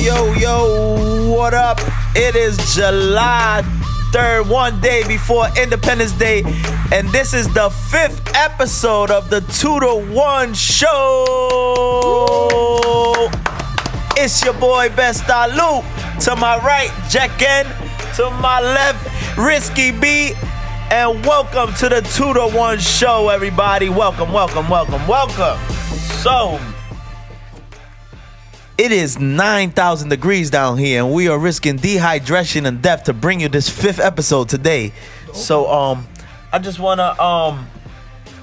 Yo, what up? It is July 3rd, one day before Independence Day, and this is the 5th episode of the 2-to-1 show. It's your boy, Best Lou. To my right, Jekken. To my left, Risky B. And welcome to the 2-to-1 show, everybody. Welcome. So, it is 9,000 degrees down here, and we are risking dehydration and death to bring you this 5th episode today. So, I just want to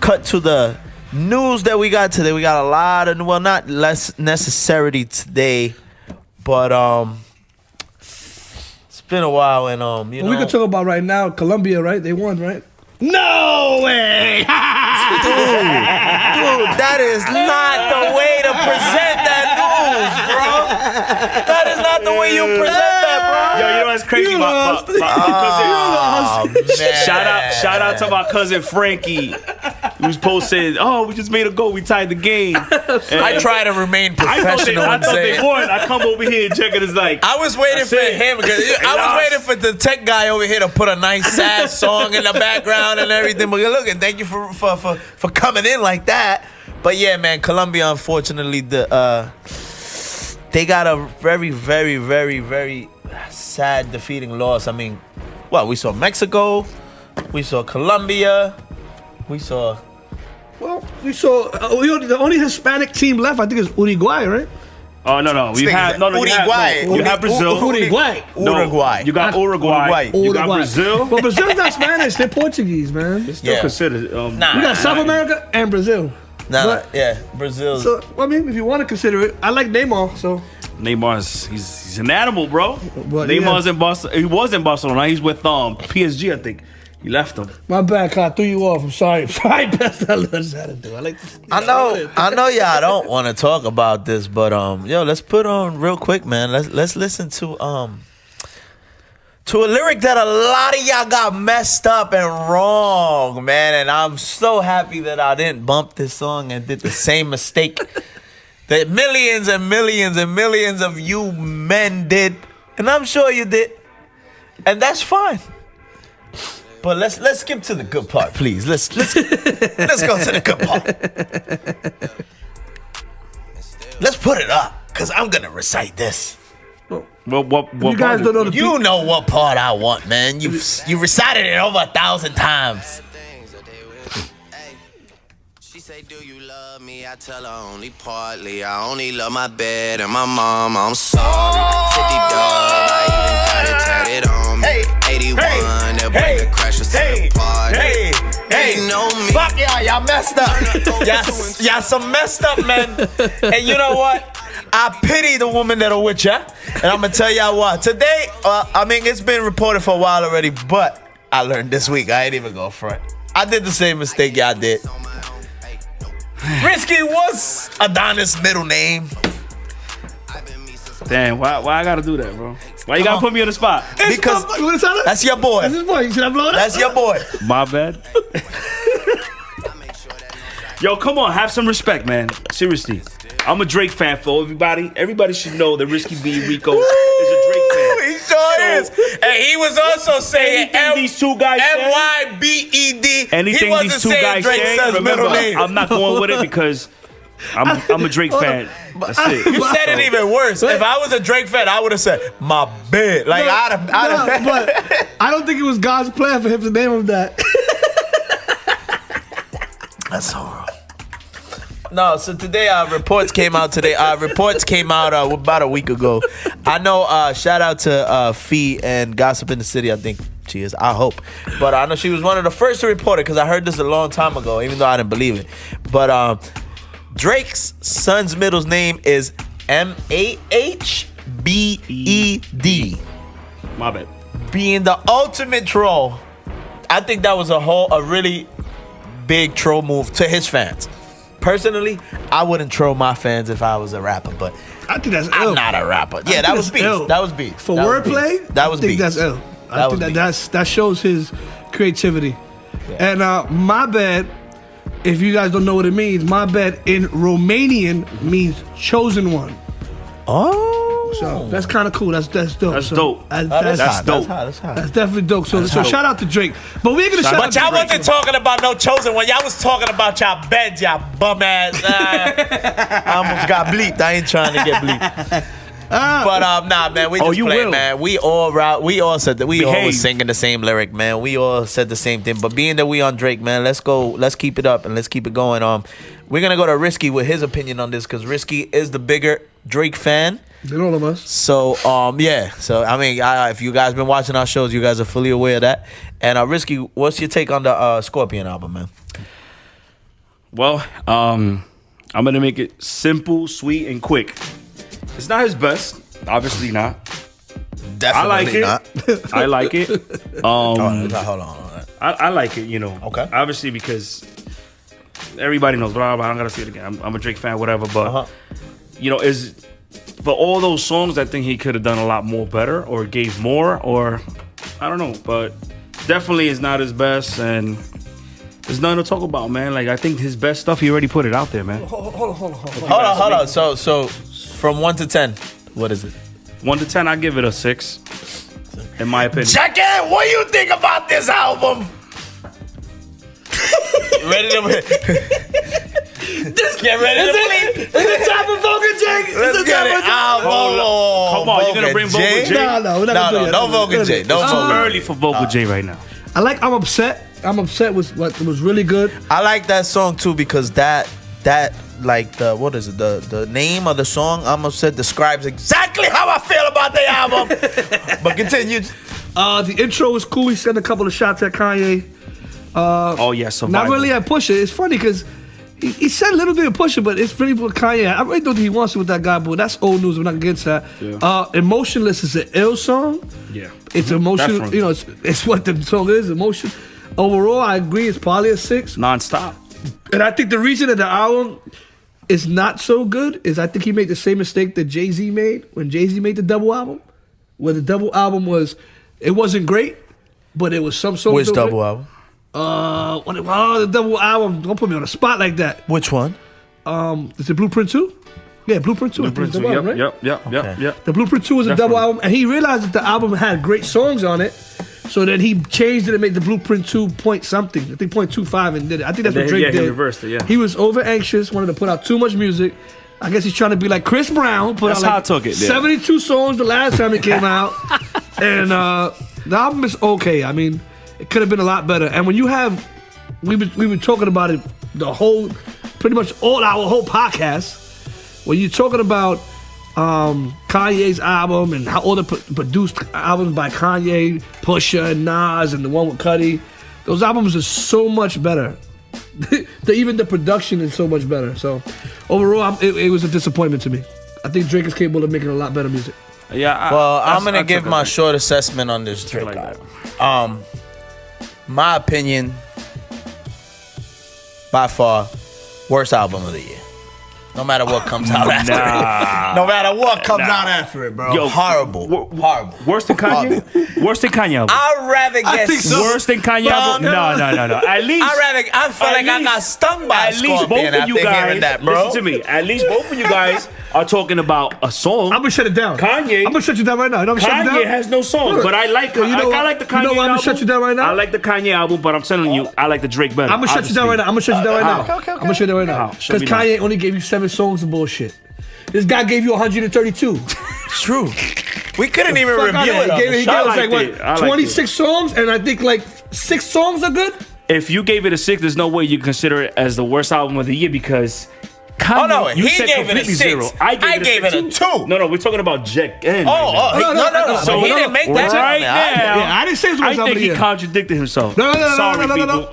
cut to the news that we got today. We got a lot of, well, not less necessarily today, but it's been a while, and you know. We can talk about right now, Colombia, right? They won, right? No way! Dude, that is not the way to present that news, bro. That is not the way you present that, bro. Yo, you know what's crazy? My cousin. Shout out to my cousin Frankie, who's posted, we just made a goal, we tied the game. And I try to remain professional. I thought they won. I come over here and check it. It's like I was waiting for him because I was waiting for the tech guy over here to put a nice sad song in the background and everything. But look, and thank you for coming in like that. But yeah, man, Colombia, unfortunately, they got a very, very, very, very sad defeating loss. I mean, we saw Mexico, we saw Colombia, we saw. Well, the only Hispanic team left, I think, is Uruguay, right? Oh no! You have Brazil. Uruguay. Uruguay. You got Uruguay. You got Brazil. But Brazil's not Spanish; they're Portuguese, man. It's still considered. We got South America and Brazil. Brazil. So I mean, if you want to consider it, I like Neymar. So Neymar's he's an animal, bro. But, Neymar's in Barcelona. He was in Barcelona. He's with PSG, I think. He left them. My bad, I threw you off. I'm sorry. Best I just had to do. I know y'all don't want to talk about this, but let's put on real quick, man. Let's listen to a lyric that a lot of y'all got messed up and wrong, man. And I'm so happy that I didn't bump this song and did the same mistake that millions and millions and millions of you men did, and I'm sure you did, and that's fine. But let's skip to the good part, please. Let's go to the good part. Let's put it up, cause I'm gonna recite this. Well, what you guys don't know the You know what part I want, man. You recited it over 1,000 times. She say, do you love me? I tell her only partly. I only love my bed and my mom. I'm sorry. 50 dub, I even got it tatted on me. 81, they'll bring the crashers to the party. Hey, you know me. Fuck y'all messed up. Y'all some messed up, man. And you know what? I pity the woman that'll with ya. And I'm gonna tell y'all what. Today, it's been reported for a while already, but I learned this week. I ain't even go front. I did the same mistake y'all did. Risky was Adonis' middle name. Damn, why I gotta do that, bro? Why you gotta put me on the spot? Because that's your boy. That's his boy. You should have blown up. That's your boy. My bad. Yo, come on, have some respect, man. Seriously. I'm a Drake fan for everybody. Everybody should know that Risky B Rico is a Drake fan. He sure is. And he was also saying these two guys MYBED. Anything these two guys say, remember, I'm not going with it because I'm a Drake fan. That's it. You said it even worse. If I was a Drake fan, I would have said my bed. Like I'd have. But I don't think it was God's plan for him to name him that. That's horrible. No, so today reports came out about a week ago. I know. Shout out to Fee and Gossip in the City. I think she is. I hope, but I know she was one of the first to report it because I heard this a long time ago, even though I didn't believe it. But Drake's son's middle name is MAHBED. My bad. Being the ultimate troll, I think that was a really big troll move to his fans. Personally, I wouldn't troll my fans if I was a rapper, but I think that's I'm not a rapper. Yeah, that was beast. That was beast. For wordplay, that was beast. I think that's ill. I think that shows his creativity. Yeah. And my bad, if you guys don't know what it means, my bad in Romanian means chosen one. Oh. So that's kind of cool. That's dope. That's So, dope. That's dope. That's hot. That's definitely dope. So shout out to Drake. But we ain't gonna shout out But to y'all Drake. wasn't talking about no chosen one. Y'all was talking about y'all beds, y'all bum ass. I almost got bleeped. I ain't trying to get bleeped. But nah, man, we just you play, will. man. We all said that we all was singing the same lyric, man. We all said the same thing. But being that we on Drake, man, let's keep it up and let's keep it going. We're gonna go to Risky with his opinion on this because Risky is the bigger Drake fan. Than all of us. So yeah. So I mean, if you guys been watching our shows, you guys are fully aware of that. And Risky, what's your take on the Scorpion album, man? Well, I'm gonna make it simple, sweet, and quick. It's not his best, obviously not. Definitely not. I like it. Hold on. I like it. You know. Okay. Obviously because everybody knows. Blah blah. I don't gotta say it again. I'm a Drake fan, whatever. But you know, is for all those songs, I think he could have done a lot more better, or gave more, or I don't know. But definitely is not his best, and there's nothing to talk about, man. Like I think his best stuff, he already put it out there, man. Hold on. So from 1 to 10, what is it? 1 to 10, I give it a 6. In my opinion. Check it. What do you think about this album? Ready to get ready to bleep. It's the top of Vocal J. Let's get it. Come on, you're gonna bring Vocal J? No, we're not gonna do that. No Vocal J. No It's too Vocal. early for Vocal J right now. I'm upset. I'm upset with what was really good. I like that song too because that like the what is it the name of the song I'm upset describes exactly how I feel about the album. But continue. The intro was cool. He sent a couple of shots at Kanye. Oh yeah, Survival. Not really at Pusha. It's funny because he said a little bit of Pusha, but it's really with Kanye. I really don't think he wants to with that guy, but that's old news. We're not against that. Yeah. Emotionless is an ill song. Yeah. It's emotional. Definitely. You know, it's what the song is. Emotion. Overall, I agree. It's probably a 6. Non-stop. And I think the reason that the album is not so good is I think he made the same mistake that Jay-Z made when Jay-Z made the double album. Where the double album it wasn't great, but it was some sort Which of double album? the double album. Don't put me on a spot like that. Which one? Is it Blueprint 2? Yeah, Blueprint 2. Blueprint 2, Album, right? Yep. The Blueprint 2 was a double album, and he realized that the album had great songs on it. So then he changed it and made the Blueprint 2 point something. I think 0.25 and did it. I think that's what Drake did. He reversed it, yeah. He was over anxious, wanted to put out too much music. I guess he's trying to be like Chris Brown. That's how I took it, yeah. 72 songs the last time it came out. And the album is okay. I mean, it could have been a lot better. And when you have, we were talking about it pretty much our whole podcast. When you're talking about Kanye's album and how all the produced albums by Kanye, Pusha, and Nas, and the one with Cudi, those albums are so much better. Even the production is so much better. So overall, it was a disappointment to me. I think Drake is capable of making a lot better music. Yeah. I'm gonna give my short assessment on this Drake album. My opinion, by far, worst album of the year. No matter what comes out after it. No matter what comes out after it, bro. Yo, horrible. Worse than Kanye? Worse than Kanye album? I'd rather get Worse than Kanye album? No. At least I feel like I got stung by a scorpion after hearing that, bro. Listen to me. At least both of you guys are talking about a song. I'm gonna shut it down. Kanye. I'm gonna shut you down right now. Kanye has no song, but I like I like the Kanye album. I'm gonna shut you down right now. I like the Kanye album, but I'm telling you, I like the Drake better. I'm gonna shut you down right now. I'm gonna shut you down right now. Okay. I'm gonna shut you down right now. Because Kanye only gave you 7 songs of bullshit. This guy gave you 132. It's true. We couldn't even review it. He gave us like what, 26 songs, and I think like 6 songs are good. If you gave it a 6, there's no way you consider it as the worst album of the year because Kanye, Oh no, he you said gave it a completely 6. zero. I gave it a 2. No, we're talking about Jack. No. So he didn't make that. Right now, I didn't say it was I worst album think of the he year. contradicted himself. No. Sorry, people.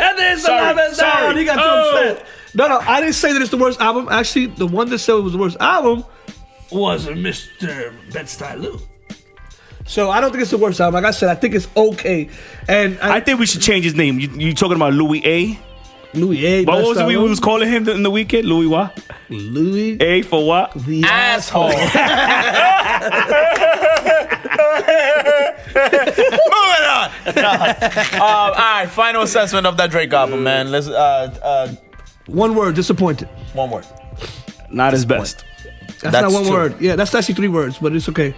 And there's the 11th down. He got too upset. No, I didn't say that it's the worst album. Actually, the one that said it was the worst album was Mr. Bed-Stuy Lou. So I don't think it's the worst album. Like I said, I think it's okay. And I think we should change his name. You talking about Louis A? Louis A. What was it we was calling him in the weekend? Louis what? Louis A for what? the Asshole. Moving on. All right, final assessment of that Drake album, man. Let's One word, disappointed. one word. Not his best. That's not one two. word. Yeah, that's actually 3 words, but it's okay.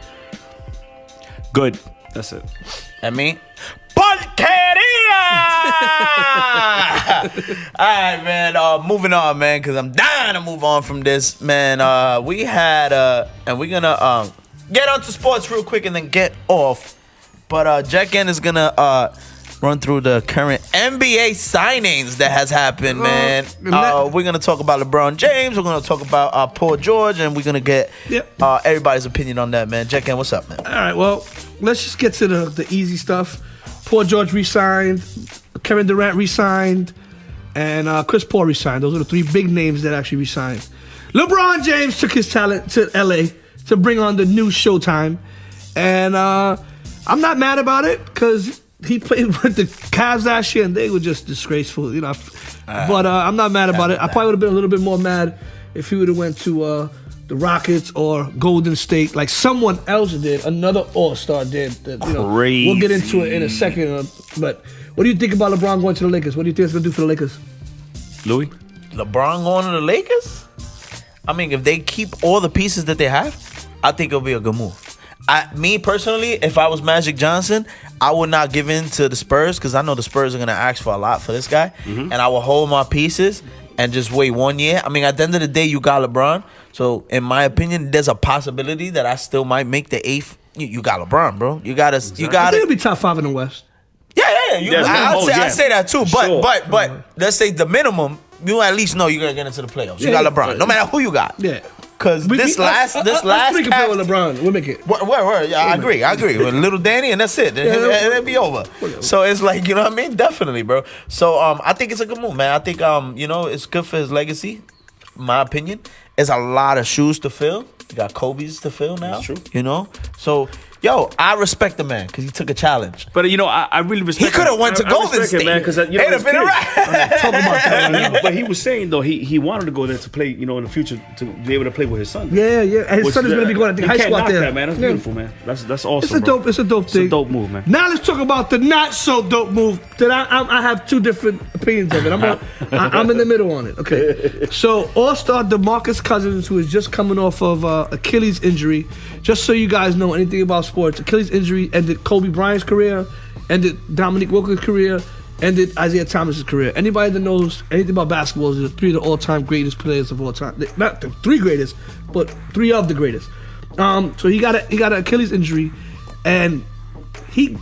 Good. That's it. And me? Porqueria! All right, man. Moving on, man, because I'm dying to move on from this, man. We had, and we're going to get onto sports real quick and then get off. But Jack N is going to run through the current NBA signings that has happened, man. We're going to talk about LeBron James. We're going to talk about Paul George, and we're going to get everybody's opinion on that, man. Jack N, what's up, man? All right, well, let's just get to the easy stuff. Paul George re-signed, Kevin Durant re-signed, and Chris Paul re-signed. Those are the 3 big names that actually re-signed. LeBron James took his talent to LA to bring on the new Showtime, and I'm not mad about it because he played with the Cavs last year and they were just disgraceful, you know. But I'm not mad about it. I probably would have been a little bit more mad if he would have went to the Rockets or Golden State, like someone else did, another All-Star did. Crazy. We'll get into it in a second. But what do you think about LeBron going to the Lakers? What do you think it's going to do for the Lakers? Louis? LeBron going to the Lakers? I mean, if they keep all the pieces that they have, I think it'll be a good move. Me personally, if I was Magic Johnson, I would not give in to the Spurs because I know the Spurs are going to ask for a lot for this guy. And I will hold my pieces and just wait 1 year. I mean, at the end of the day, you got LeBron. So, in my opinion, there's a possibility that I still might make the 8th. You got LeBron, bro. You got to. I think it'll be top 5 in the West. Yeah. I say that too. But let's say the minimum, you at least know you're going to get into the playoffs. You got LeBron, no matter who you got. Yeah. Because this last let's make it play with LeBron. We'll make it. Word. Yeah, I agree. With little Danny, and that's it. It'll be over. So it's like, you know what I mean? Definitely, bro. So I think it's a good move, man. I think it's good for his legacy. In my opinion, there's a lot of shoes to fill. You got Kobe's to fill now. That's true. You know, so. Yo, I respect the man because he took a challenge. But I really respect. He could have went to Golden State, man, because it'd have been a wrap. Talk about that. But he was saying though he wanted to go there to play, in the future to be able to play with his son. Yeah. And his son is going to be going to high school out there. That, man. That's beautiful, man. That's awesome. It's a dope thing. It's a dope move, man. Now let's talk about the not so dope move that I have 2 different opinions of it. I'm in the middle on it. Okay. So All-Star DeMarcus Cousins, who is just coming off of Achilles injury. Just so you guys know anything about sports, Achilles injury ended Kobe Bryant's career, ended Dominique Wilkins' career, ended Isaiah Thomas's career. Anybody that knows anything about basketball is the 3 of the all-time greatest players of all time. Not the 3 greatest, but 3 of the greatest. So he got an Achilles injury, and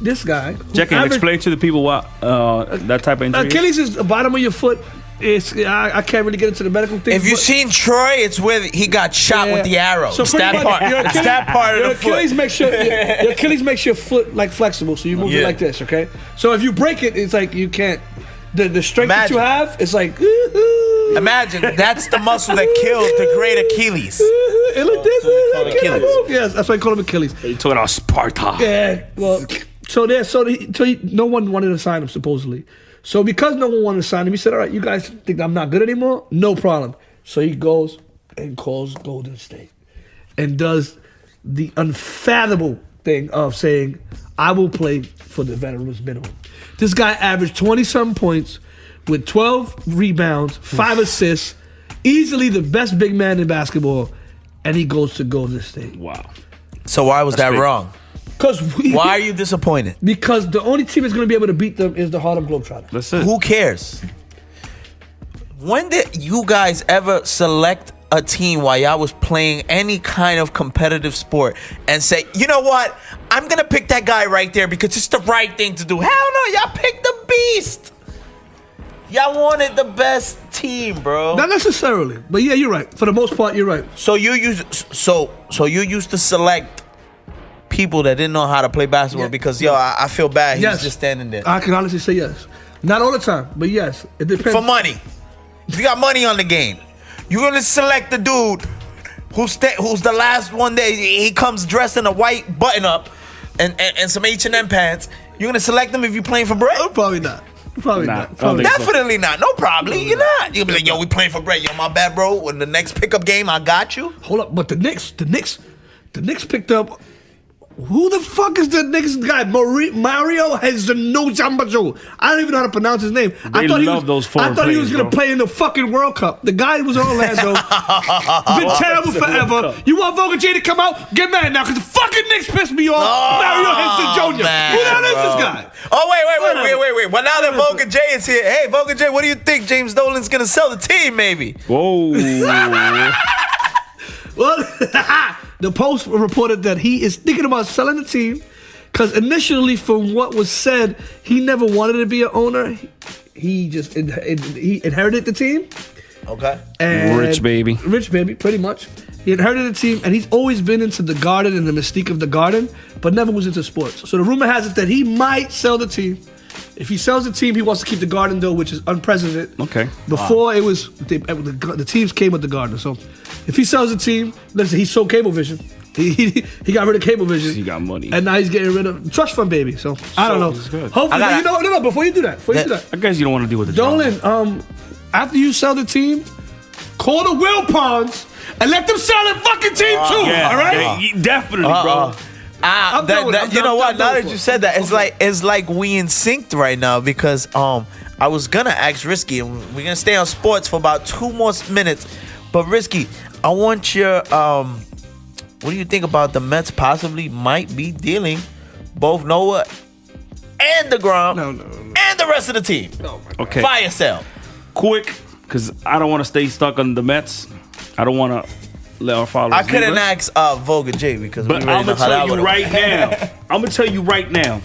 this guy. Jack, can explain to the people what that type of injury is? Achilles is the bottom of your foot. I can't really get into the medical thing. If you've seen Troy, it's where he got shot with the arrow. So it's that part of the foot. Your Achilles makes your foot like flexible, so you move it like this, okay? So if you break it, it's like you can't. The strength that you have, it's like. Imagine that's the muscle that killed the great Achilles. It looked this. Achilles. Yes, that's why I call him Achilles. You talking about Sparta? Yeah. Well, no one wanted to sign him supposedly. So because no one wanted to sign him, he said, all right, you guys think I'm not good anymore? No problem. So he goes and calls Golden State and does the unfathomable thing of saying, I will play for the veterans minimum. This guy averaged 20-something points with 12 rebounds, 5 assists, easily the best big man in basketball, and he goes to Golden State. Wow. So why was that big. wrong? Why are you disappointed? Because the only team that's going to be able to beat them is the Harlem Globetrotters. That's it. Who cares? When did you guys ever select a team while y'all was playing any kind of competitive sport and say, you know what? I'm going to pick that guy right there because it's the right thing to do. Hell no, y'all picked the beast. Y'all wanted the best team, bro. Not necessarily. But yeah, you're right. For the most part, you're right. So you used to select people that didn't know how to play basketball because I feel bad. He's just standing there. I can honestly say yes. Not all the time, but yes. It depends. For money. If you got money on the game, you're gonna select the dude who's the last one there. He comes dressed in a white button up and some H&M pants. You're gonna select him if you're playing for bread? Probably not. Probably not. Definitely not. No, probably. You're not. You'll be like, yo, we playing for bread. Yo, my bad, bro. When the next pickup game, I got you. Hold up, but the Knicks picked up Who the fuck is the next guy? Mario Hezonojambajo. I don't even know how to pronounce his name. I thought he was going to play in the fucking World Cup. The guy was in Orlando. Been terrible forever. You want Vogel J to come out? Get mad now because the fucking Knicks pissed me off. Mario Hezon Jr. Man, Who the hell is this guy? Oh, wait. Well, now that Vogel J is here, hey, Vogel J, what do you think? James Dolan's going to sell the team, maybe? Whoa. Well, the Post reported that he is thinking about selling the team because initially, from what was said, he never wanted to be an owner. He just he inherited the team. Okay. And rich baby, pretty much. He inherited the team, and he's always been into the Garden and the mystique of the Garden, but never was into sports. So the rumor has it that he might sell the team. If he sells the team, he wants to keep the Garden, though, which is unprecedented. Okay. Before it was, the teams came with the Garden. So if he sells the team, let's say he sold Cablevision. He got rid of Cablevision. He got money. And now he's getting rid of trust fund, baby. So I don't know. Good. Hopefully, no, before you do that. I guess you don't want to deal with the Dolan, after you sell the team, call the Wilpons and let them sell the fucking team too. Yeah, all right? Yeah, definitely, bro. You know what? Now that you said that, it's like we in sync right now because I was gonna ask Risky, and we're gonna stay on sports for about 2 more minutes. But Risky, I want your what do you think about the Mets possibly might be dealing both Noah and DeGrom and the rest of the team? Okay. Fire sale. Quick, because I don't want to stay stuck on the Mets. I don't want to let our followers. I couldn't ask Vogel J because but I'm gonna tell you right now. I'm gonna tell you right now.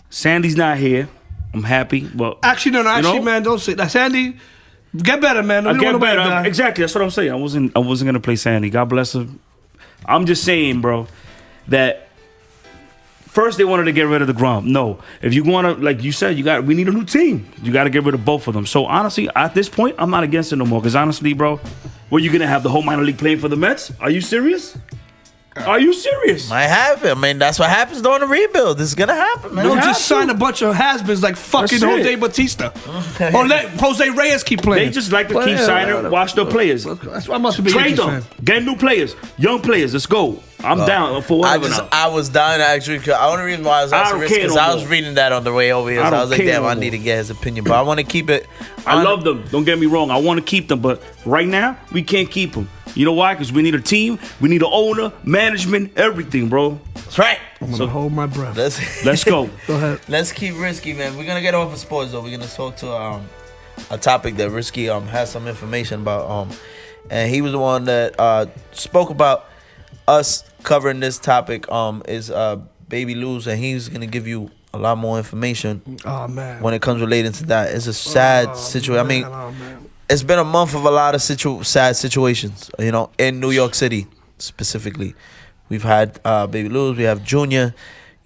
Sandy's not here. I'm happy. Well, actually, no, man, don't say that. Sandy, get better, man. I get better. Exactly, that's what I'm saying. I wasn't gonna play Sandy. God bless her. I'm just saying, bro, that first they wanted to get rid of DeGrom. No, if you want to, like you said, we need a new team. You got to get rid of both of them. So honestly, at this point, I'm not against it no more. Because honestly, bro, what, you gonna have the whole minor league playing for the Mets? Are you serious? Are you serious? Might happen. I mean, that's what happens during the rebuild. This is gonna happen, man. Don't just sign a bunch of has-beens like fucking Jose Bautista. Or let Jose Reyes keep playing. They just like to keep signing, watch their players. That's why I must be Trade them. Get new players, young players. Let's go. I'm down for whatever now. I was down actually. The only reason why I was asking Risk because I was reading that on the way over here. So I was like, damn, I need to get his opinion. But I want to keep it. I love them. Don't get me wrong. I want to keep them. But right now, we can't keep them. You know why? Because we need a team. We need an owner, management, everything, bro. That's right. I'm going to hold my breath. Let's go. Go ahead. Let's keep Risky, man. We're going to get off of sports, though. We're going to talk to a topic that Risky has some information about. And he was the one that spoke about us covering this topic is Baby Luz, and he's going to give you a lot more information when it comes relating to that. It's a sad situation. I mean, it's been a month of a lot of sad situations, you know, in New York City specifically. We've had Baby Luz, we have Junior,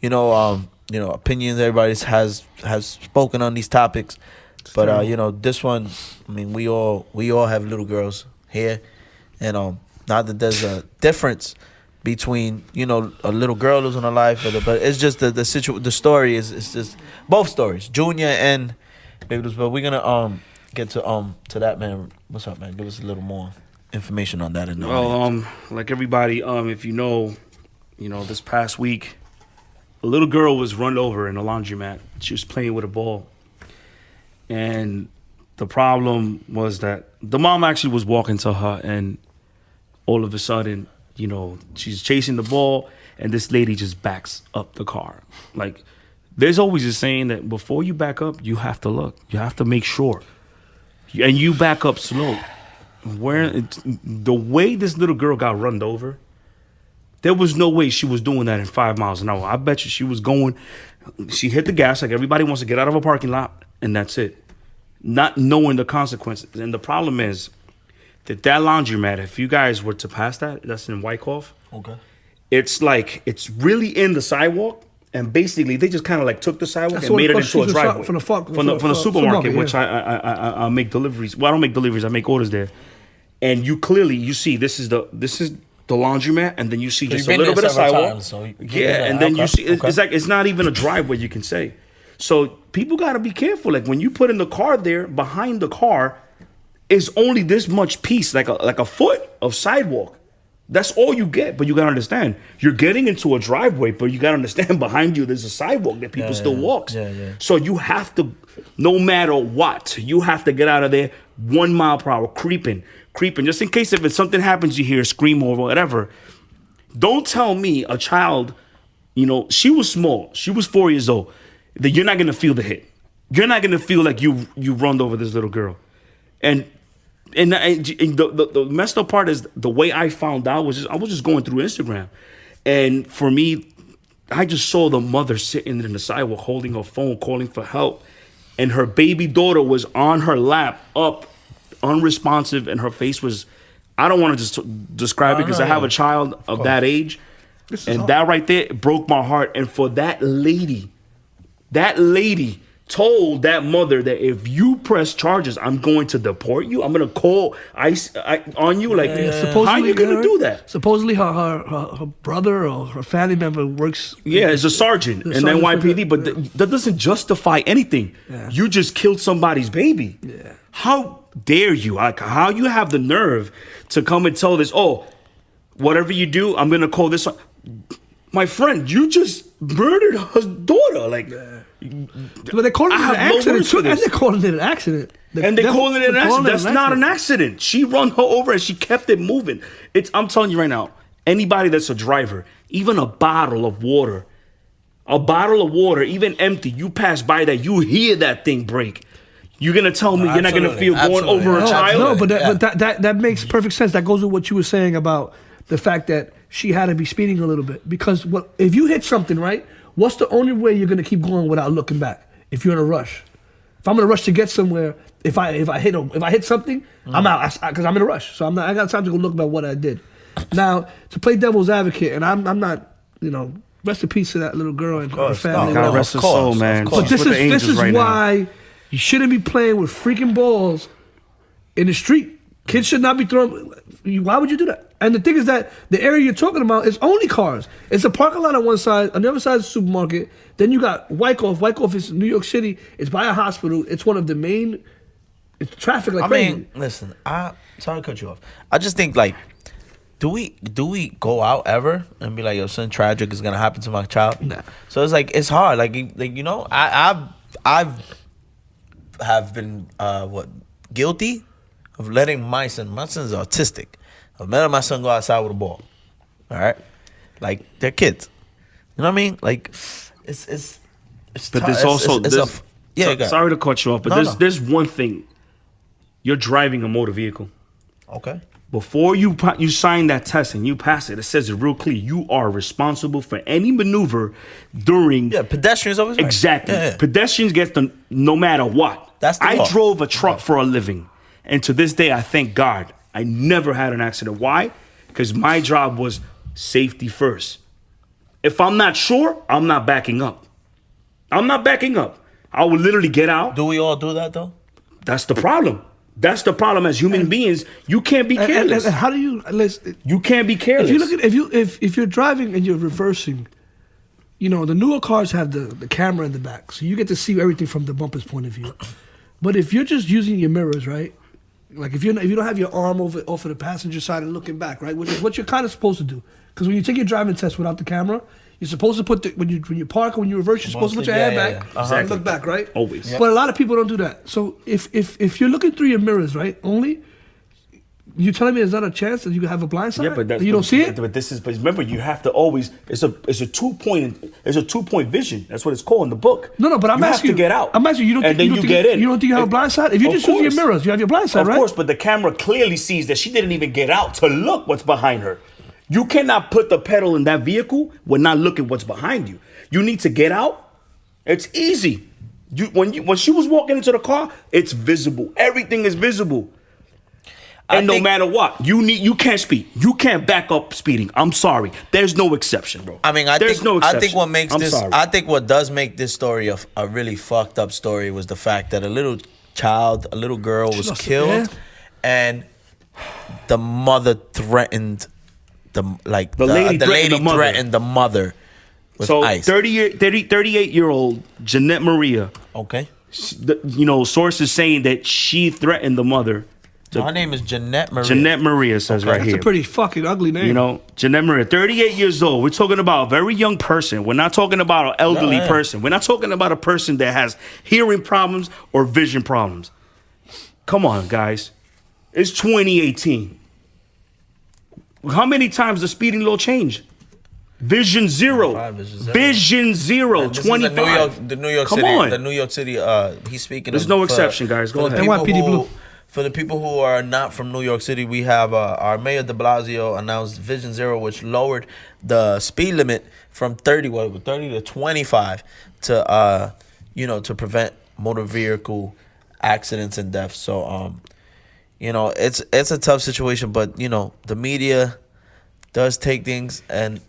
opinions. Everybody has spoken on these topics, but this one, I mean, we all have little girls here, and not that there's a difference between a little girl losing her life, but it's just the story is just both stories, Junior and Baby Luz. But we're gonna get to that, man. What's up, man? Give us a little more information on that. Like everybody, if you know, this past week, a little girl was run over in a laundromat. She was playing with a ball, and the problem was that the mom actually was walking to her, and all of a sudden, she's chasing the ball, and this lady just backs up the car. Like, there's always a saying that before you back up, you have to look. You have to make sure. And you back up slow. The way this little girl got run over, there was no way she was doing that in 5 miles an hour. I bet you she was going, she hit the gas like everybody wants to get out of a parking lot, and that's it. Not knowing the consequences. And the problem is that laundromat, if you guys were to pass that's in Wyckoff. Okay. It's like, it's really in the sidewalk. And basically, they just kind of like took the sidewalk and made it into a driveway. From the supermarket, which I make deliveries. Well, I don't make deliveries. I make orders there. And you see, this is the laundromat, and then you see just a little bit of sidewalk. And then you see, it's like, it's not even a driveway, you can say. So people got to be careful. Like, when you put in the car there, behind the car is only this much piece, like a foot of sidewalk. That's all you get. But you gotta understand, you're getting into a driveway, but you gotta understand behind you there's a sidewalk that people still walks. So you have to, no matter what, you have to get out of there 1 mile per hour, creeping, just in case if something happens, you hear a scream or whatever. Don't tell me a child, you know, she was small, she was 4 years old, that you're not gonna feel the hit. You're not gonna feel like you run over this little girl. And the messed up part is the way I found out was I was just going through Instagram, and for me, I just saw the mother sitting in the sidewalk holding her phone, calling for help, and her baby daughter was on her lap, up, unresponsive, and her face was. I don't want to just describe it because I have a child of that age, and that right there broke my heart. And for that lady told that mother that if you press charges, I'm going to deport you. I'm going to call ICE on you. Like, how are you going to do that? Supposedly her brother or her family member works. Yeah, as a sergeant in NYPD, but that doesn't justify anything. Yeah. You just killed somebody's baby. Yeah. How dare you? Like, how you have the nerve to come and tell this, oh, whatever you do, I'm going to call this. My friend, you just murdered her daughter. Like, but they're calling it an accident too. And they're calling it an accident. They're calling it an accident. That's not an accident. She run her over and she kept it moving. I'm telling you right now, anybody that's a driver, even a bottle of water, even empty, you pass by that, you hear that thing break. You're gonna tell me you're not gonna feel going over a child? No, but that makes perfect sense. That goes with what you were saying about the fact that she had to be speeding a little bit. Because if you hit something, right? What's the only way you're gonna keep going without looking back? If you're in a rush, if I'm in a rush to get somewhere, if I hit something, I'm out because I'm in a rush. So I got time to go look about what I did. Now to play devil's advocate, and I'm not, rest in peace to that little girl and her family. God rest her soul, man. But this is why you shouldn't be playing with freaking balls in the street. Kids should not be throwing. Why would you do that? And the thing is that the area you're talking about is only cars. It's a parking lot on one side, on the other side is a supermarket. Then you got Wyckoff. Wyckoff is New York City. It's by a hospital. It's one of the main. It's traffic like crazy. I mean, listen. Sorry to cut you off. I just think like, do we go out ever and be like, yo, something tragic is gonna happen to my child? Nah. So it's like it's hard. Like I've been guilty of letting my son's autistic. I've letting my son go outside with a ball. All right, like they're kids. You know what I mean? Like it's. But there's also sorry to cut you off, but there's one thing. You're driving a motor vehicle. Okay. Before you sign that test and you pass it, it says it real clear. You are responsible for any maneuver during. Yeah, pedestrians always right. Exactly. Yeah. Pedestrians get them no matter what. That's the law. I drove a truck for a living, and to this day, I thank God I never had an accident. Why? Because my job was safety first. If I'm not sure, I'm not backing up. I will literally get out. Do we all do that though? That's the problem. That's the problem as human beings. You can't be careless. And how do you? You can't be careless. If you look at if you're driving and you're reversing, the newer cars have the camera in the back, so you get to see everything from the bumper's point of view. But if you're just using your mirrors, right? Like if you don't have your arm off of the passenger side and looking back, right? Which is what you're kind of supposed to do. Because when you take your driving test without the camera, you're supposed to put when you park or when you reverse, you're supposed to put your hand back and look back, right? Always. But a lot of people don't do that. So if you're looking through your mirrors, right, only, you telling me there's not a chance that you could have a blind side? Yeah, but you don't see it. But remember, you have to always. It's a 2-point vision. That's what it's called in the book. No, but I'm asking you have to get out. I'm asking you. Then you get in. You don't think you have a blind side? If you just use your mirrors, you have your blind side, right? Of course, but the camera clearly sees that she didn't even get out to look what's behind her. You cannot put the pedal in that vehicle when not looking what's behind you. You need to get out. It's easy. When she was walking into the car, it's visible. Everything is visible. And no matter what, you can't speed. You can't back up speeding. I'm sorry. There's no exception, bro. I mean, I think what does make this story a really fucked up story was the fact that a little girl was killed, and the mother threatened the lady threatened the mother with ice. 38-year-old Jeanette Maria. Okay. Sources saying that she threatened the mother. Her name is Jeanette Maria. Jeanette Maria says right That's here. a pretty fucking ugly name. You know, Jeanette Maria, 38 years old. We're talking about a very young person. We're not talking about an elderly person. We're not talking about a person that has hearing problems or vision problems. Come on, guys. It's 2018. How many times the speeding law change? Vision zero. Vision zero. 25. The New York Come City. on. The New York City. He's speaking. There's no exception, guys. Go ahead. NYPD Blue. For the people who are not from New York City, we have our Mayor de Blasio announced Vision Zero, which lowered the speed limit from 30 to 25 to to prevent motor vehicle accidents and deaths. So it's a tough situation, but the media does take things and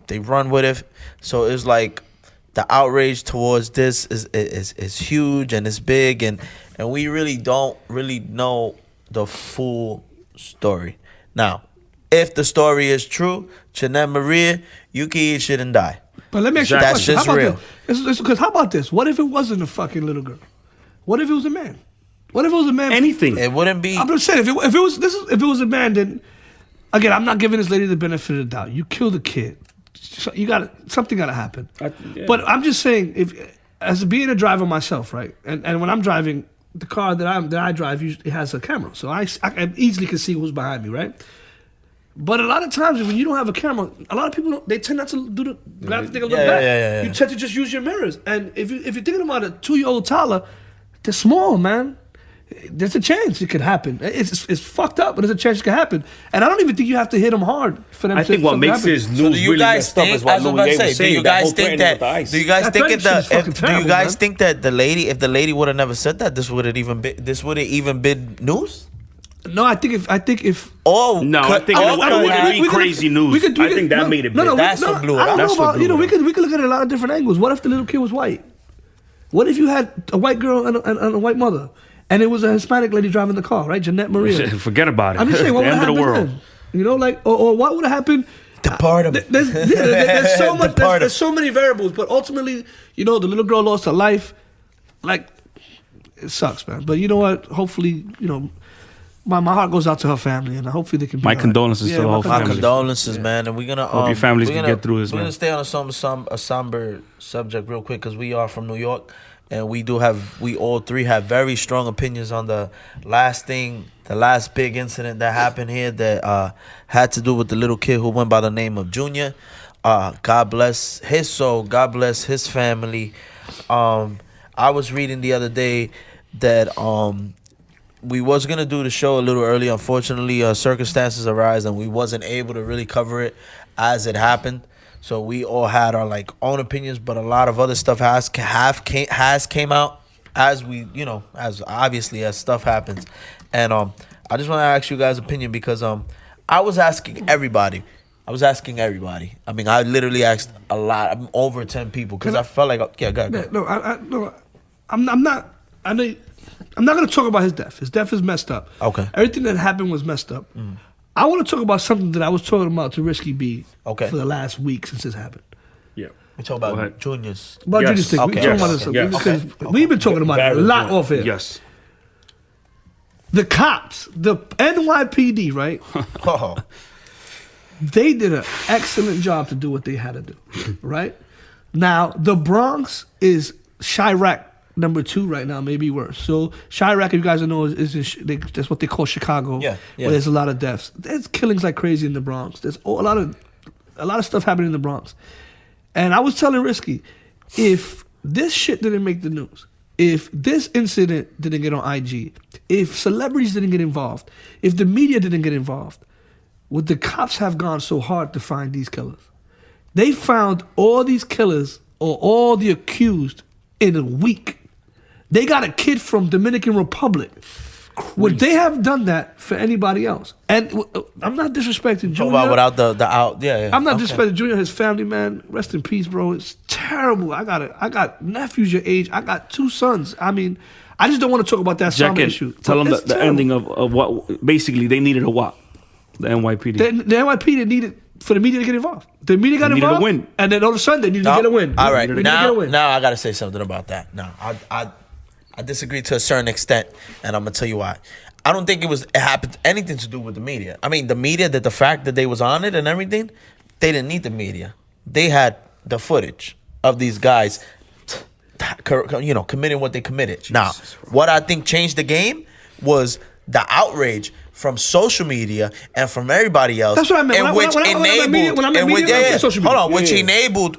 they run with it. So it's like the outrage towards this is huge and it's big, and we really don't know the full story. Now, if the story is true, Jeanette Maria, you can eat shit and die. But let me ask you a That's question. just How about real. this? Because how about this? What if it wasn't a fucking little girl? What if it was a man? What if it was a man? Anything. It wouldn't be. I'm just saying, if it was a man, then again, I'm not giving this lady the benefit of the doubt. You killed a kid. So something got to happen. Yeah. But I'm just saying, as being a driver myself, right? And when I'm driving, the car that I drive usually has a camera, so I easily can see who's behind me, right? But a lot of times when you don't have a camera, a lot of people they tend not to grab the thing and look back. Yeah. You tend to just use your mirrors. And if you're thinking about a 2-year-old toddler, they're small, man. There's a chance it could happen. It's fucked up, but there's a chance it could happen. And I don't even think you have to hit them hard for them. I think what makes his So news do you really guys messed up think? is what I was about Louis to was say. Do saying. you guys think that? Do That Do you guys man. think that the lady would have never said that, this would have even been news? No, I think if Oh No, I think it wouldn't be crazy news. I think that made it big. That's what blew it I don't up. know That's what about, blew it we up. could look at it a lot of different angles. What if the little kid was white? What if you had a white girl and a white mother, and it was a Hispanic lady driving the car, right? Jeanette Maria. Forget about it. I'm just saying, what the would end have of the happened world. then? Or what would have happened? Depart him. There's so much. Depart him. There's so many variables, but ultimately, the little girl lost her life. Like, it sucks, man. But you know what? Hopefully, my heart goes out to her family, and hopefully they can be My all right. condolences to the whole My family. condolences, man, and we're gonna Hope your families can get through this, We're man. gonna stay on a somber subject real quick because we are from New York, and we all three have very strong opinions on the last big incident that happened here that had to do with the little kid who went by the name of Junior. God bless his soul. God bless his family. I was reading the other day that we was gonna do the show a little early. Unfortunately, circumstances arise and we wasn't able to really cover it as it happened. So we all had our own opinions, but a lot of other stuff has came out as we as obviously as stuff happens. And I just want to ask you guys' opinion because I was asking everybody. I mean, I literally asked a lot. I'm over 10 people because I felt like go ahead. No, I'm not. I know. I'm not going to talk about his death. His death is messed up. Okay. Everything that happened was messed up. I want to talk about something that I was talking about to Risky B for the last week since this happened. Yeah. We talk about Junior's. About Yes. Junior's thing. Okay. We're talking about Yes. this Yes. because we've been talking about it a lot off here. Yes. The cops, the NYPD, right? Oh. They did an excellent job to do what they had to do, right? Now, the Bronx is Chirac #2 right now, maybe worse. So Chirac, if you guys don't know, that's what they call Chicago, Yeah. where there's a lot of deaths. There's killings like crazy in the Bronx. There's a lot of stuff happening in the Bronx. And I was telling Risky, if this shit didn't make the news, if this incident didn't get on IG, if celebrities didn't get involved, if the media didn't get involved, would the cops have gone so hard to find these killers? They found all these killers or all the accused in a week. They got a kid from Dominican Republic. Would they have done that for anybody else? And I'm not disrespecting Junior. Talk about without the out. Yeah. I'm not disrespecting Junior, his family, man. Rest in peace, bro. It's terrible. I got nephews your age. I got 2 sons. I mean, I just don't want to talk about that somber issue. Tell them It's the terrible. ending of what basically they needed a what? The NYPD. The NYPD needed for the media to get involved. The media got They needed involved. a win. And then all of a sudden they needed to get a win. All right. We needed to get a win. Now I gotta say something about that. Now I disagree to a certain extent, and I'm gonna tell you why. I don't think it happened anything to do with the media. I mean, the media, that the fact that they was on it and everything, they didn't need the media. They had the footage of these guys, committing what they committed. Now, what I think changed the game was the outrage from social media and from everybody else. That's what I meant. And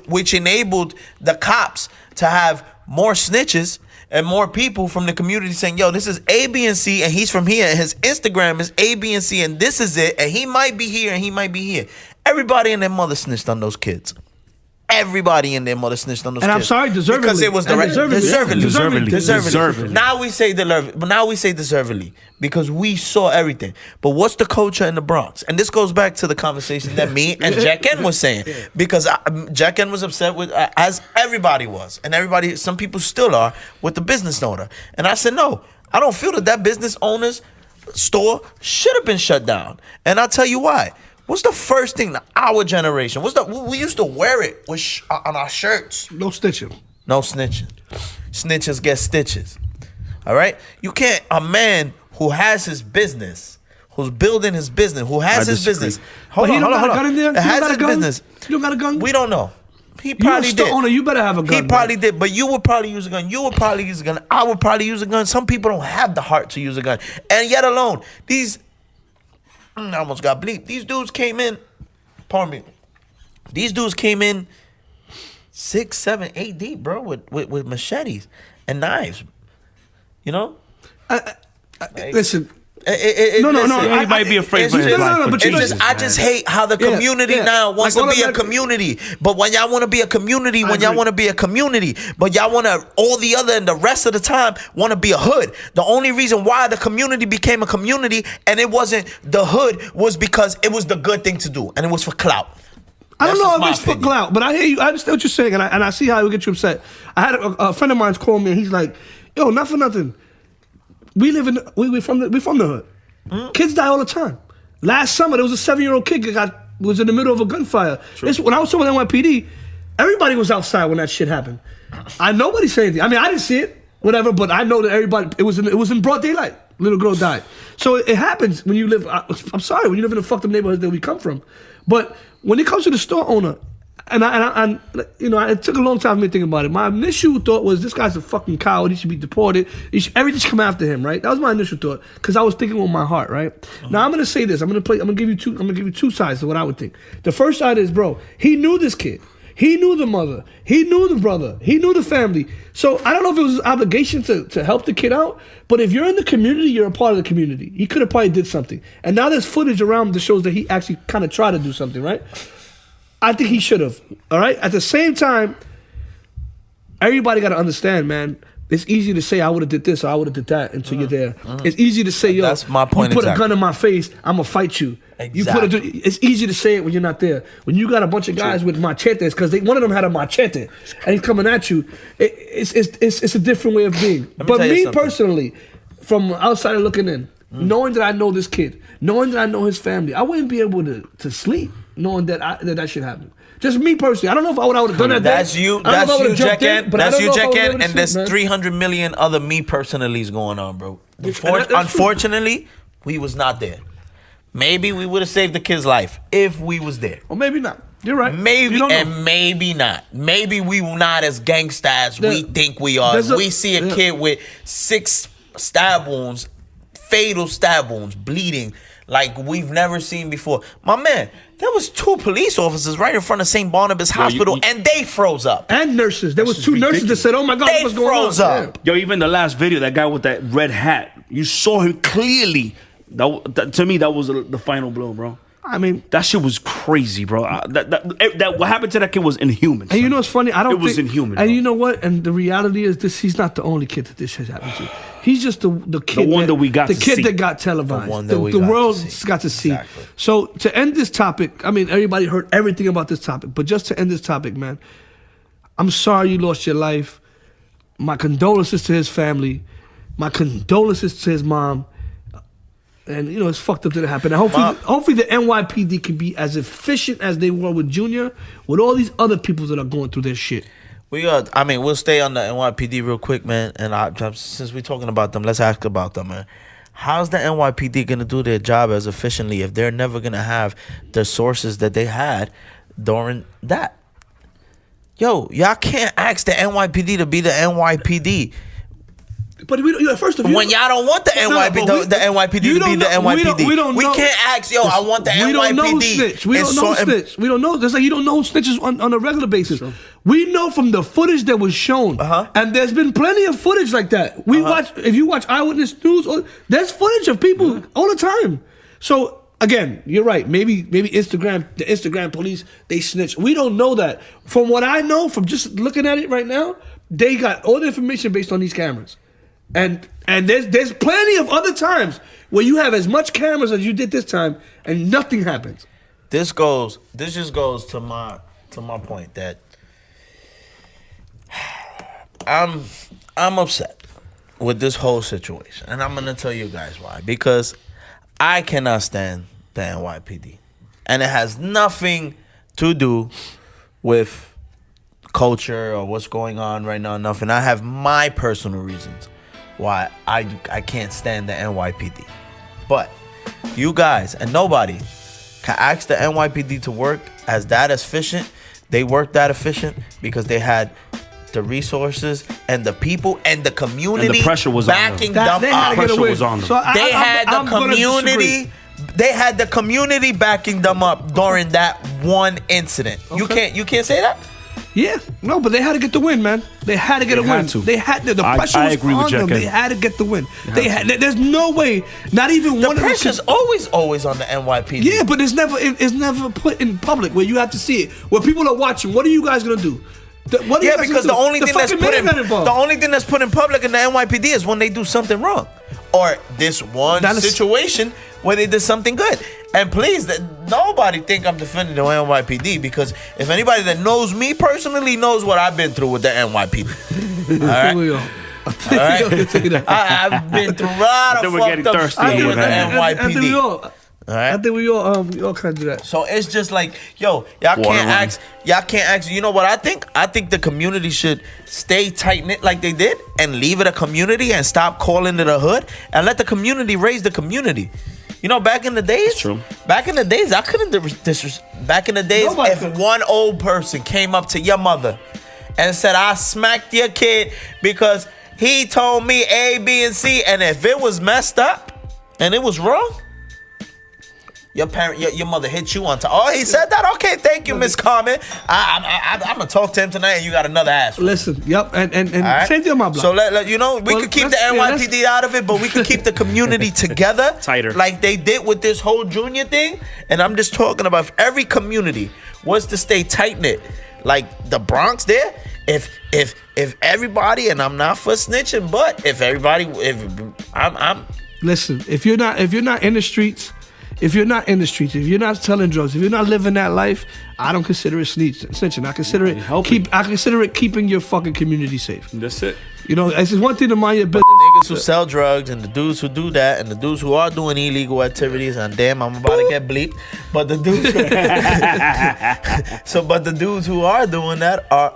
which enabled the cops to have more snitches and more people from the community saying, yo, this is A, B, and C, and he's from here, and his Instagram is A, B, and C, and this is it, and he might be here, and he might be here. Everybody and their mother snitched on those kids. Everybody and their mother snitched on those and kids. I'm sorry, deservedly. Because it was Deservedly. Now we say deservedly because we saw everything. But what's the culture in the Bronx? And this goes back to the conversation that me and Jack N was saying. Because Jack N was upset with, as everybody was. And some people still are, with the business owner. And I said, no, I don't feel that business owner's store should have been shut down. And I'll tell you why. What's the first thing our generation? We used to wear it on our shirts. No snitching. No snitching. Snitches get stitches. All right? You can't, a man who has his business, who's building his business, who has his business. Hold on. Got in there? Has his business. You don't got a gun? We don't know. He probably did. Owner, you better have a gun. He probably did, but you would probably use a gun. You would probably use a gun. I would probably use a gun. Some people don't have the heart to use a gun. And yet alone, I almost got bleeped. These dudes came in, pardon me. These dudes came in 6, 7, 8 deep, bro, with machetes and knives. You know? Listen. He might be afraid for his life. But I just hate how the community now wants to be a community. But when y'all want to be a community, but y'all want to all the other and the rest of the time want to be a hood. The only reason why the community became a community and it wasn't the hood was because it was the good thing to do and it was for clout. I don't know if it's for clout, but I hear you. I understand what you're saying, and I see how it would get you upset. I had a friend of mine's call me and he's like, yo, not for nothing. We from the hood. Kids die all the time. Last summer, there was a 7-year-old kid was in the middle of a gunfire. When I was talking with NYPD, everybody was outside when that shit happened. Nobody said anything. I mean, I didn't see it, whatever, but I know that everybody. It was in broad daylight. Little girl died. So it happens when you live. I'm sorry, when you live in the fucked up neighborhood that we come from. But when it comes to the store owner, and it took a long time for me to think about it. My initial thought was, this guy's a fucking coward. He should be deported. Everything should come after him, right? That was my initial thought, because I was thinking with my heart, right? Now I'm gonna say this. I'm gonna give you two sides of what I would think. The first side is, bro, he knew this kid. He knew the mother. He knew the brother. He knew the family. So I don't know if it was his obligation to help the kid out, but if you're in the community, you're a part of the community. He could have probably did something. And now there's footage around that shows that he actually kind of tried to do something, right? I think he should have. All right. At the same time, everybody got to understand, man. It's easy to say I would have did this or I would have did that until you're there. It's easy to say, yo, that's my point. You put a gun in my face, I'm gonna fight you. Exactly. It's easy to say it when you're not there. When you got a bunch of guys with machetes, because one of them had a machete and he's coming at you. It's a different way of being. But me personally, from outside looking in, knowing that I know this kid, knowing that I know his family, I wouldn't be able to sleep knowing that shit happened. Just me personally. I don't know if I would have done that. That's you, Jack N. And there's 300 million other me personallys going on, bro. Unfortunately, we was not there. Maybe we would have saved the kid's life if we was there. Or maybe not. You're right. Maybe and maybe not. Maybe we were not as gangsta as we think we are. We see a kid with 6 stab wounds, fatal stab wounds, bleeding like we've never seen before. My man, there was 2 police officers right in front of St. Barnabas Hospital, and they froze up. And nurses. There was 2 nurses that said, "Oh my God, what's going on?" They froze up. Yo, even the last video, that guy with that red hat, you saw him clearly. That to me, that was the final blow, bro. I mean, that shit was crazy, bro. That what happened to that kid was inhuman. And you know what's funny? It was inhuman. And you know what? And the reality is this: he's not the only kid that this has happened to. He's just the kid. The one that we got to see. The kid that got televised. The one that the world got to see. Exactly. So to end this topic, I mean, everybody heard everything about this topic, but just to end this topic, man, I'm sorry you lost your life. My condolences to his family. My condolences to his mom. And, you know, it's fucked up that it happened. And hopefully the NYPD can be as efficient as they were with Junior, with all these other people that are going through their shit. We'll stay on the NYPD real quick, man. And since we're talking about them, let's ask about them, man. how's the NYPD gonna do their job as efficiently if they're never gonna have the sources that they had during that? Yo, y'all can't ask the NYPD to be the NYPD. But first of all, when y'all don't want the NYPD, the NYPD to be the NYPD, we can't ask. Yo, I want the NYPD. We don't know snitch. We don't know snitch. We don't know. Just like you don't know snitches on a regular basis. Sure. We know from the footage that was shown, and there's been plenty of footage like that. We watch. If you watch Eyewitness News, there's footage of people all the time. So again, you're right. Maybe the Instagram police, they snitch. We don't know that. From what I know, from just looking at it right now, they got all the information based on these cameras. And there's plenty of other times where you have as much cameras as you did this time and nothing happens. This just goes to my point that I'm upset with this whole situation, and I'm gonna tell you guys why. Because I cannot stand the NYPD, and it has nothing to do with culture or what's going on right now. Nothing. I have my personal reasons why I can't stand the NYPD. But you guys and nobody can ask the NYPD to work as that efficient. They work that efficient because they had the resources and the people and the community and the pressure was backing them up. The pressure was on them. So They had the community backing them up during that one incident. Okay. You can't say that? Yeah, no, but they had to get the win, man. They had to get a win. They had to. The pressure was on them. They had to get the win. There's no way. Not even one of them. The pressure's always on the NYPD. Yeah, but it's never put in public where you have to see it. Where people are watching. What are you guys gonna do? Because the only thing that's put in public in the NYPD is when they do something wrong, or this one situation where they did something good. And please, nobody think I'm defending the NYPD, because if anybody that knows me personally knows what I've been through with the NYPD. All right? I've been through a lot of fucked up stuff with the NYPD. I think we all kind of do that. So it's just like, yo, y'all can't ask. You know what I think? I think the community should stay tight knit like they did and leave it a community and stop calling it a hood and let the community raise the community. You know, back in the days, I couldn't back in the days, if one old person came up to your mother and said, I smacked your kid because he told me A, B, and C, and if it was messed up and it was wrong, your mother hit you on top. Oh, he said that? Okay, thank you, Miss Carmen. I'm going to talk to him tonight, and you got another ass. Listen, yep, and right? Same thing on my block. So, we could keep the NYPD out of it, but we could keep the community together. Tighter. Like they did with this whole Junior thing. And I'm just talking about if every community was to stay tight-knit, like the Bronx there, if everybody, and I'm not for snitching, but if everybody, Listen, if you're not in the streets, if you're not selling drugs, if you're not living that life, I don't consider it snitching. I consider it keeping your fucking community safe. That's it. You know, it's just one thing to mind your business. The niggas who sell drugs and the dudes who do that and the dudes who are doing illegal activities, and damn, I'm about to get bleeped. But the dudes, but the dudes who are doing that are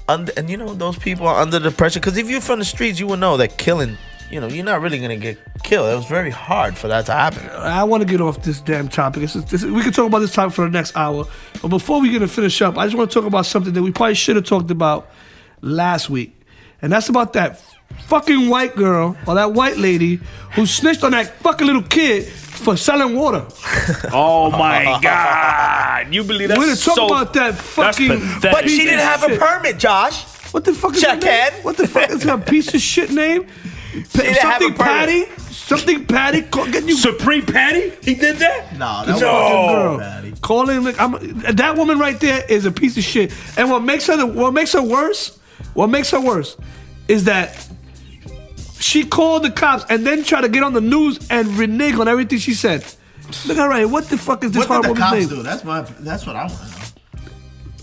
under, and those people are under the pressure. Because if you're from the streets, you would know that killing. You're not really gonna get killed. It was very hard for that to happen. I want to get off this damn topic. We can talk about this topic for the next hour. But before we get to finish up, I just want to talk about something that we probably should have talked about last week. And that's about that fucking white girl or that white lady who snitched on that fucking little kid for selling water. Oh my God. You believe that? We're going to talk about that fucking... But she didn't have a permit, Josh. What the fuck is her name? What the fuck is her piece of shit name? Something Patty? Something Patty? Supreme Patty? He did that? No, that wasn't Patty. Calling that woman right there is a piece of shit. And what makes her worse is that she called the cops and then tried to get on the news and renege on everything she said. Look at her right. What the fuck is this hard woman's name? Do? That's what I want to know.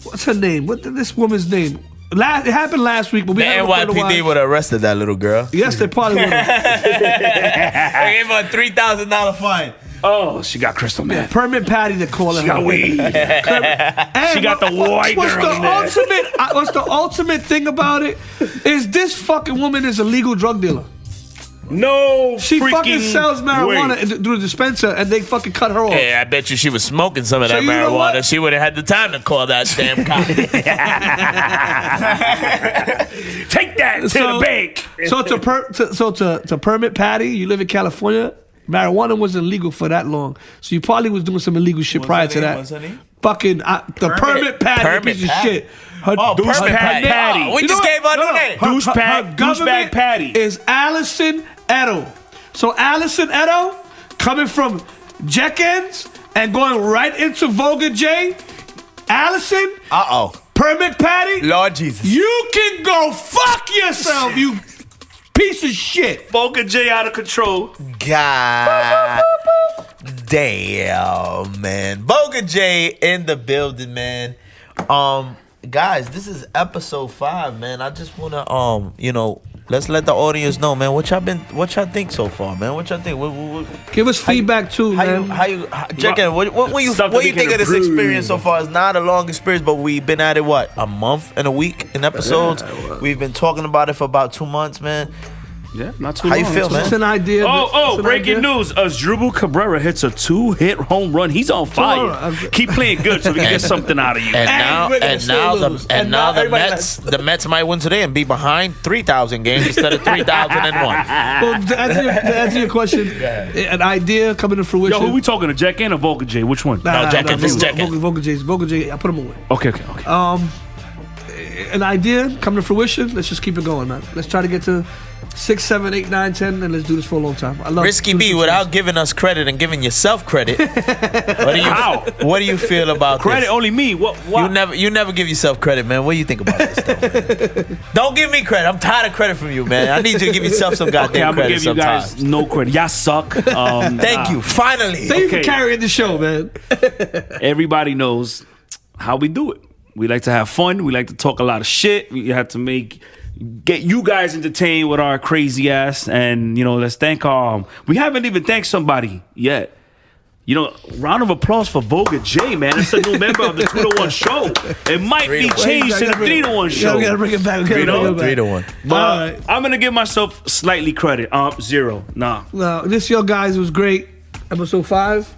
What's her name? What this woman's name? It happened last week, but we the NYPD would have arrested that little girl. Yes, they probably would have. They gave her a $3,000 fine. Oh, she got crystal meth. Yeah, permit Patty to call her. She got weed. She got the white girl in there. What's the ultimate thing about it is this fucking woman is a legal drug dealer. No, She fucking sells marijuana way. through the dispenser, and they fucking cut her off. Yeah, I bet you she was smoking some of that you know marijuana. what? She would have had the time to call that damn cop. Take that to the bank. To permit Patty, you live in California. Marijuana wasn't legal for that long, so you probably was doing some illegal shit prior to that. What's her name? Fucking the permit Patty, Permit piece of Patty. shit. Her Permit Patty. Oh, we just gave her a new name. Douchebag Patty. is Allison Edo. So Allison Edo coming from Jenkins and going right into Voga J. Allison, Permit Patty. Lord Jesus. You can go fuck yourself, you piece of shit. Boca J out of control. God damn, man. Boga J in the building, man. Guys, this is episode 5, man. I just wanna let's let the audience know, man. What y'all think so far, man? What y'all think? Give us feedback too, man. Check-in. What you think of this experience so far? It's not a long experience, but we've been at it a month and a week in episodes. We've been talking about it for about 2 months, man. Yeah, not too How long. you feel, man? It's an idea. Oh, breaking news. Asdrubal Cabrera hits a 2-hit home run. He's on fire. Keep playing good so we can get something out of you. And now the Mets might win today and be behind 3,000 games instead of 3,001. Well, to answer your question, an idea coming to fruition. Yo, who we talking to? Jack in or Voga J? Which one? Voga J. I put him away. Okay. An idea coming to fruition. Let's just keep it going, man. Let's try to get to 6, 7, 8, 9, 10, and let's do this for a long time. I love Risky B, without giving us credit and giving yourself credit. What do you feel about Credit this? only me. What? You never give yourself credit, man. What do you think about this stuff? Don't give me credit. I'm tired of credit from you, man. I need you to give yourself some goddamn I'm gonna credit give you sometimes. guys no credit. Y'all suck. Thank you. Finally. Thank you for carrying the show, man. Everybody knows how we do it. We like to have fun. We like to talk a lot of shit. We have to get you guys entertained with our crazy ass. And, let's thank we haven't even thanked somebody yet. Round of applause for Voga J, man. It's a new member of the 2-to-1 show. It might be changed to the 3-to-1 show. We gotta bring it back. 3-to-1. But I'm going to give myself slightly credit. 0. Nah. No, this yo guys was great. Episode 5.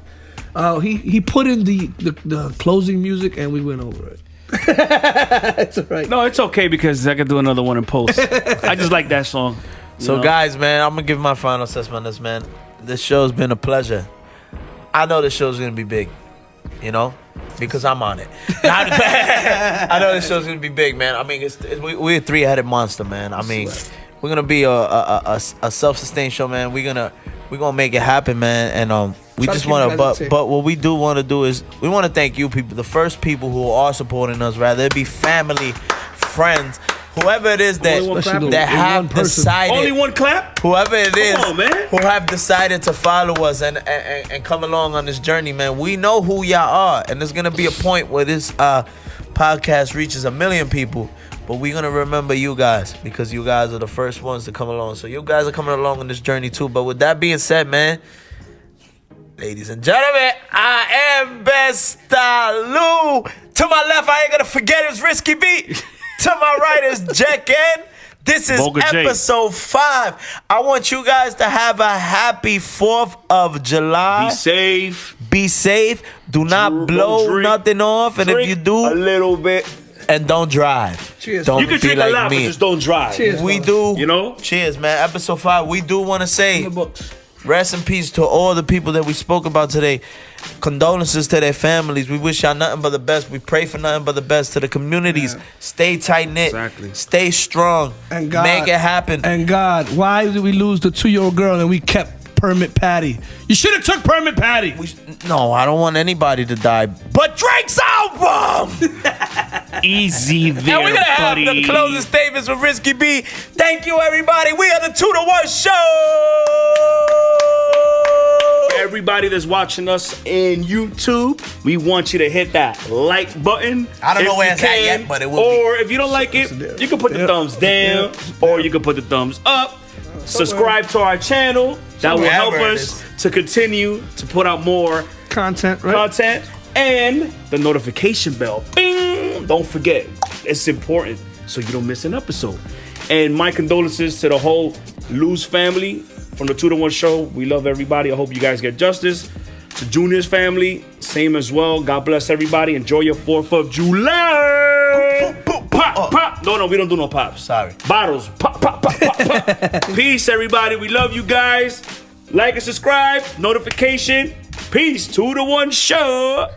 He put in the closing music and we went over it. It's all right. No, it's okay because I can do another one in post. I just like that song. So, guys, man, I'm going to give my final assessment on this, man. This show's been a pleasure. I know this show's going to be big, because I'm on it. I know this show's going to be big, man. I mean, we're a 3-headed monster, man. I mean, we're going to be a self-sustained show, man. We're gonna make it happen, man. And we just want to, but what we do want to do is we want to thank you people, the first people who are supporting us, rather it be family, friends, whoever it is that have decided. Only one clap? Whoever it is man. who have decided to follow us and come along on this journey, man. We know who y'all are, and there's gonna be a point where this podcast reaches 1 million people. But we're going to remember you guys because you guys are the first ones to come along. So you guys are coming along on this journey too. But with that being said, man, ladies and gentlemen, I am Besta Lou. To my left, I ain't going to forget it's Risky B. To my right is Jack N. This is episode 5. I want you guys to have a happy 4th of July. Be safe. Do not blow nothing off. And if you do, a little bit. And don't drive. Cheers. Don't you can drink a lot, but just don't drive. Cheers, we do. Cheers, man. Episode 5. We do want to say rest in peace to all the people that we spoke about today. Condolences to their families. We wish y'all nothing but the best. We pray for nothing but the best to the communities. Yeah. Stay tight-knit. Exactly. Stay strong. And God, make it happen. And God, why did we lose the 2-year-old girl and we kept Permit Patty? You should have took Permit Patty. No, I don't want anybody to die. But Drake's album! Easy there, and we're going to have the closing statements with Risky B. Thank you, everybody. We are the 2-to-1 show. For everybody that's watching us in YouTube, we want you to hit that like button. I don't know where it's at yet, but it will Or if you don't like it, you can put the thumbs down, or you can put the thumbs up. Subscribe to our channel. That will help us to continue to put out more content, and the notification bell. Bing! Don't forget, it's important so you don't miss an episode. And my condolences to the whole Luz family. from the 2 to 1 show. We love everybody. I hope you guys get justice. To Junior's family, same as well. God bless everybody. Enjoy your 4th of July. Pop, pop. No, we don't do no pops. Sorry. Bottles. Pop, pop, pop, pop, pop. Peace, everybody. We love you guys. Like and subscribe. Notification. Peace. 2 to 1 show.